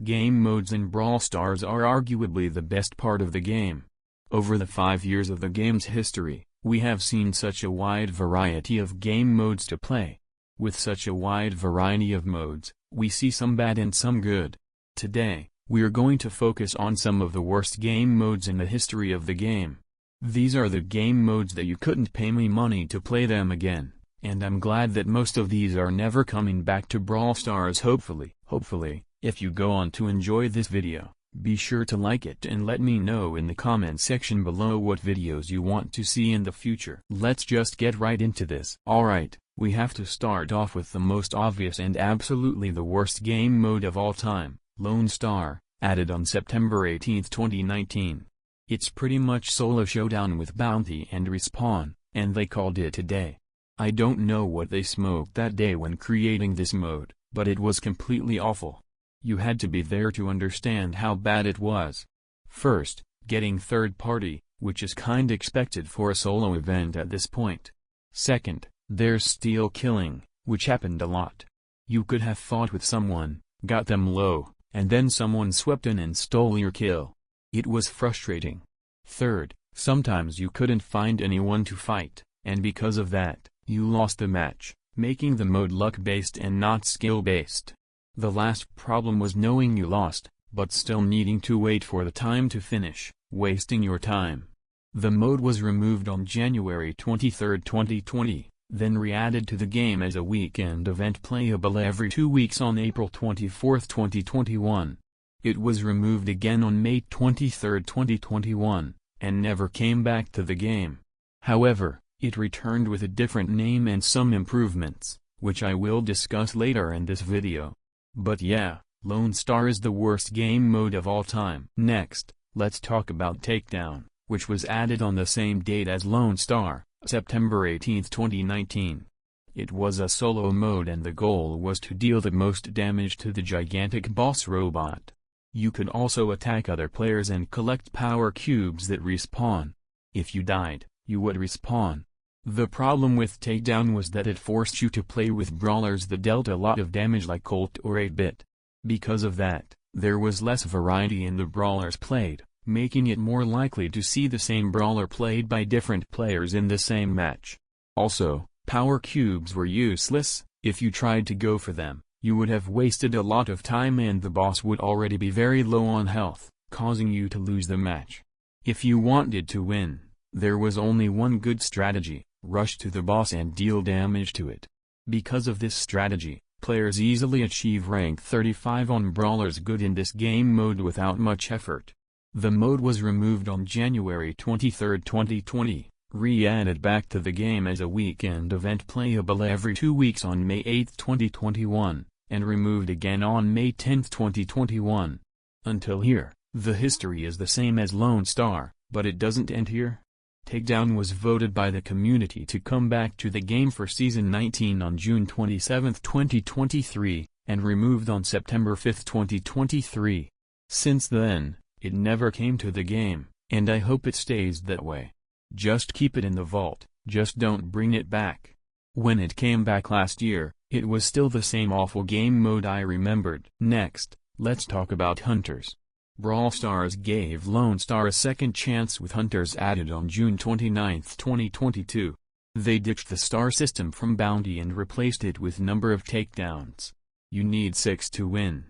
Game modes in Brawl Stars are arguably the best part of the game. Over the 5 years of the game's history, we have seen such a wide variety of game modes to play. With such a wide variety of modes, we see some bad and some good. Today, we are going to focus on some of the worst game modes in the history of the game. These are the game modes that you couldn't pay me money to play them again, and I'm glad that most of these are never coming back to Brawl Stars hopefully. If you go on to enjoy this video, be sure to like it and let me know in the comment section below what videos you want to see in the future. Let's just get right into this. Alright, we have to start off with the most obvious and absolutely the worst game mode of all time, Lone Star, added on September 18, 2019. It's pretty much solo showdown with bounty and respawn, and they called it a day. I don't know what they smoked that day when creating this mode, but it was completely awful. You had to be there to understand how bad it was. First, getting third party, which is kinda expected for a solo event at this point. Second, there's steal killing, which happened a lot. You could have fought with someone, got them low, and then someone swept in and stole your kill. It was frustrating. Third, sometimes you couldn't find anyone to fight, and because of that, you lost the match, making the mode luck-based and not skill-based. The last problem was knowing you lost, but still needing to wait for the time to finish, wasting your time. The mode was removed on January 23, 2020, then re-added to the game as a weekend event playable every 2 weeks on April 24, 2021. It was removed again on May 23, 2021, and never came back to the game. However, it returned with a different name and some improvements, which I will discuss later in this video. But yeah, Lone Star is the worst game mode of all time. Next, let's talk about Takedown, which was added on the same date as Lone Star, September 18, 2019. It was a solo mode and the goal was to deal the most damage to the gigantic boss robot. You could also attack other players and collect power cubes that respawn. If you died, you would respawn. The problem with Takedown was that it forced you to play with brawlers that dealt a lot of damage like Colt or 8-bit. Because of that, there was less variety in the brawlers played, making it more likely to see the same brawler played by different players in the same match. Also, power cubes were useless. If you tried to go for them, you would have wasted a lot of time and the boss would already be very low on health, causing you to lose the match. If you wanted to win, there was only one good strategy: rush to the boss and deal damage to it. Because of this strategy, players easily achieve rank 35 on Brawler's Good in this game mode without much effort. The mode was removed on January 23, 2020, re-added back to the game as a weekend event playable every 2 weeks on May 8, 2021, and removed again on May 10, 2021. Until here, the history is the same as Lone Star, but it doesn't end here. Takedown was voted by the community to come back to the game for Season 19 on June 27, 2023, and removed on September 5, 2023. Since then, it never came to the game, and I hope it stays that way. Just keep it in the vault, just don't bring it back. When it came back last year, it was still the same awful game mode I remembered. Next, let's talk about Hunters. Brawl Stars gave Lone Star a second chance with Hunters added on June 29, 2022. They ditched the star system from bounty and replaced it with number of takedowns. You need 6 to win.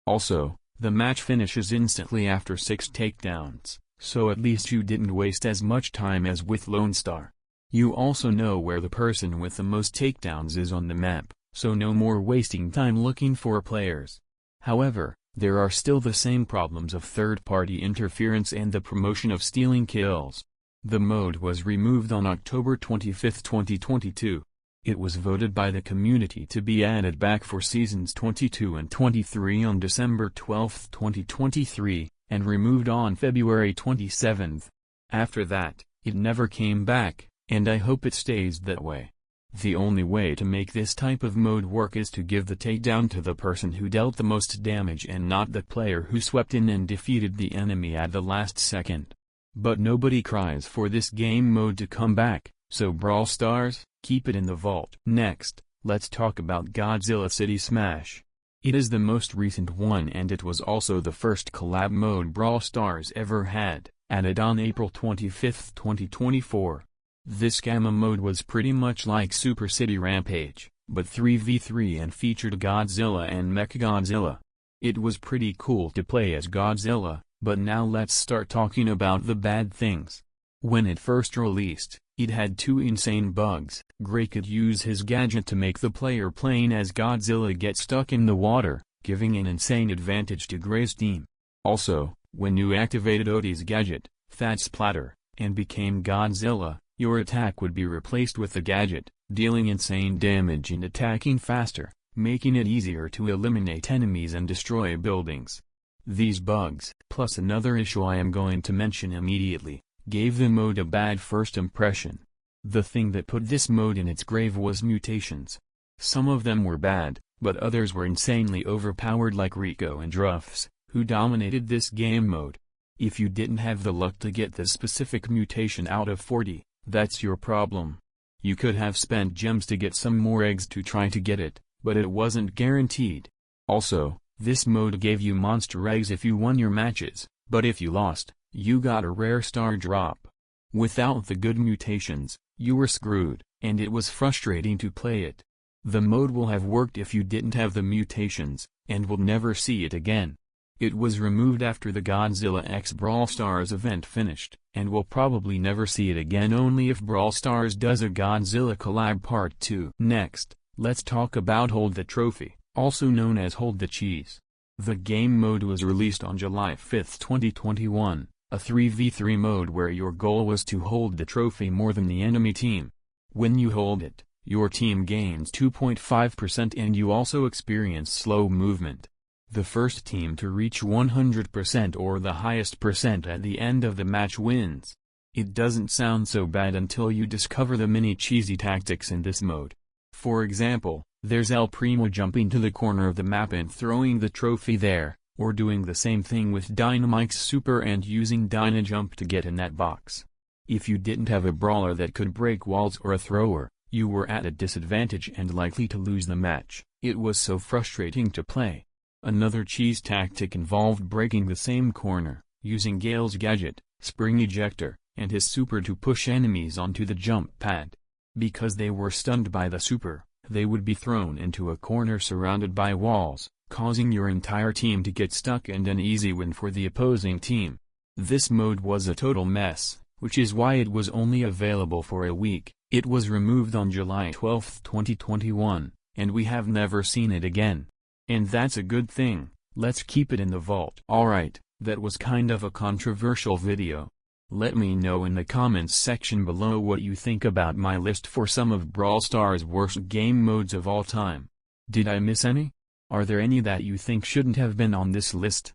Also, the match finishes instantly after 6 takedowns, so at least you didn't waste as much time as with Lone Star. You also know where the person with the most takedowns is on the map, so no more wasting time looking for players. However, there are still the same problems of third-party interference and the promotion of stealing kills. The mode was removed on October 25, 2022. It was voted by the community to be added back for Seasons 22 and 23 on December 12, 2023, and removed on February 27. After that, it never came back, and I hope it stays that way. The only way to make this type of mode work is to give the takedown to the person who dealt the most damage and not the player who swept in and defeated the enemy at the last second. But nobody cries for this game mode to come back, so Brawl Stars, keep it in the vault. Next, let's talk about Godzilla City Smash. It is the most recent one and it was also the first collab mode Brawl Stars ever had, added on April 25, 2024. This gamma mode was pretty much like Super City Rampage, but 3v3 and featured Godzilla and Mechagodzilla. It was pretty cool to play as Godzilla, but now let's start talking about the bad things. When it first released, it had two insane bugs. Gray could use his gadget to make the player playing as Godzilla get stuck in the water, giving an insane advantage to Gray's team. Also, when you activated Odie's gadget, Fat Splatter, and became Godzilla, your attack would be replaced with the gadget, dealing insane damage and attacking faster, making it easier to eliminate enemies and destroy buildings. These bugs, plus another issue I am going to mention immediately, gave the mode a bad first impression. The thing that put this mode in its grave was mutations. Some of them were bad, but others were insanely overpowered like Rico and Ruffs, who dominated this game mode. If you didn't have the luck to get the specific mutation out of 40, that's your problem. You could have spent gems to get some more eggs to try to get it, but it wasn't guaranteed. Also, this mode gave you monster eggs if you won your matches, but if you lost, you got a rare star drop. Without the good mutations, you were screwed, and it was frustrating to play it. The mode will have worked if you didn't have the mutations, and we'll never see it again. It was removed after the Godzilla x Brawl Stars event finished, and we'll probably never see it again only if Brawl Stars does a Godzilla collab part 2. Next, let's talk about Hold the Trophy, also known as Hold the Cheese. The game mode was released on July 5, 2021. A 3v3 mode where your goal was to hold the trophy more than the enemy team. When you hold it, your team gains 2.5% and you also experience slow movement. The first team to reach 100% or the highest percent at the end of the match wins. It doesn't sound so bad until you discover the many cheesy tactics in this mode. For example, there's El Primo jumping to the corner of the map and throwing the trophy there, or doing the same thing with Dynamite's super and using Dyna Jump to get in that box. If you didn't have a brawler that could break walls or a thrower, you were at a disadvantage and likely to lose the match. It was so frustrating to play. Another cheese tactic involved breaking the same corner, using Gale's gadget, Spring Ejector, and his super to push enemies onto the jump pad. Because they were stunned by the super, they would be thrown into a corner surrounded by walls, causing your entire team to get stuck and an easy win for the opposing team. This mode was a total mess, which is why it was only available for a week. It was removed on July 12, 2021, and we have never seen it again. And that's a good thing. Let's keep it in the vault. Alright, that was kind of a controversial video. Let me know in the comments section below what you think about my list for some of Brawl Stars' worst game modes of all time. Did I miss any? Are there any that you think shouldn't have been on this list?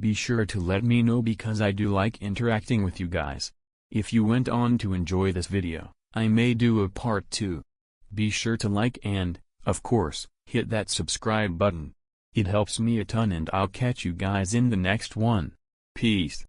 Be sure to let me know because I do like interacting with you guys. If you went on to enjoy this video, I may do a part 2. Be sure to like and, of course, hit that subscribe button. It helps me a ton and I'll catch you guys in the next one. Peace.